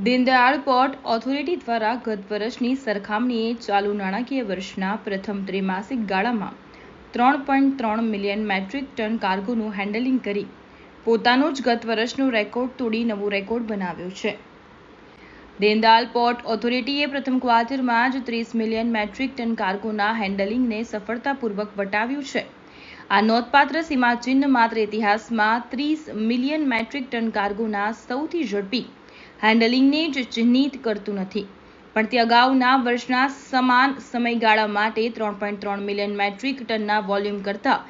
Deendayal port authority દ્વારા ગત વર્ષની સરખામણીએ ચાલુ નાણાકીય વર્ષના પ્રથમ ત્રિમાસિક ગાળામાં 3.3 મિલિયન મેટ્રિક ટન કાર્ગોનું હેન્ડલિંગ કરી પોતાનો જ ગત વર્ષનો રેકોર્ડ તોડી નવો રેકોર્ડ બનાવ્યો છે. દીનદયાળ પોર્ટ ઓથોરિટીએ પ્રથમ ક્વાર્ટરમાં જ 30 મિલિયન મેટ્રિક ટન કાર્ગોના હેન્ડલિંગને સફળતાપૂર્વક વટાવ્યું છે. આ નોંધપાત્ર સીમાચિહ્ન માત્ર ઇતિહાસમાં 30 મિલિયન મેટ્રિક ટન કાર્ગોના સૌથી ઝડપી હેન્ડલિંગને જ ચિહ્નિત કરતું નથી, પણ તે અગાઉના વર્ષના સમાન સમયગાળા માટે 3.3 મિલિયન મેટ્રિક ટનના વોલ્યુમ કરતાં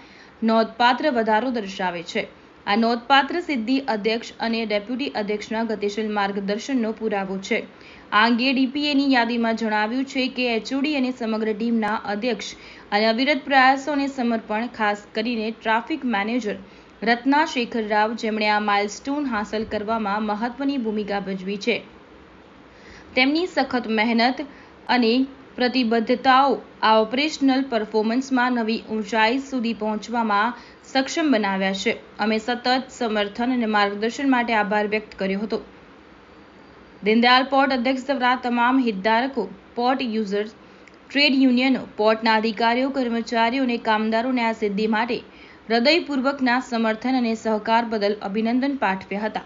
નોંધપાત્ર વધારો દર્શાવે છે. આ નોંધપાત્ર સિદ્ધિ અધ્યક્ષ અને ડેપ્યુટી અધ્યક્ષના ગતિશીલ માર્ગદર્શનનો પુરાવો છે. આ અંગે ડીપીએની યાદીમાં જણાવ્યું છે કે એચઓડી અને સમગ્ર ટીમના અધ્યક્ષ અને અવિરત પ્રયાસો અને સમર્પણ, ખાસ કરીને ટ્રાફિક મેનેજર રત્ના શેખર રાવ, જેમણે આ માઇલસ્ટોન હાંસલ કરવામાં મહત્વની ભૂમિકા ભજવી છે, તેમની સખત મહેનત અને પ્રતિબદ્ધતાઓ આ ઓપરેશનલ પરફોર્મન્સમાં નવી ઊંચાઈ સુધી પહોંચવામાં સક્ષમ બનાવ્યા છે. અમે સતત સમર્થન અને માર્ગદર્શન માટે આભાર વ્યક્ત કર્યો હતો. દીનદયાળ પોર્ટ અધ્યક્ષ દ્વારા તમામ હિતધારકો, પોર્ટ યુઝર્સ, ટ્રેડ યુનિયનો, પોર્ટના અધિકારીઓ, કર્મચારીઓ અને કામદારોને આ સિદ્ધિ માટે હૃદયપૂર્વકના સમર્થન અને સહકાર બદલ અભિનંદન પાઠવ્યા હતા.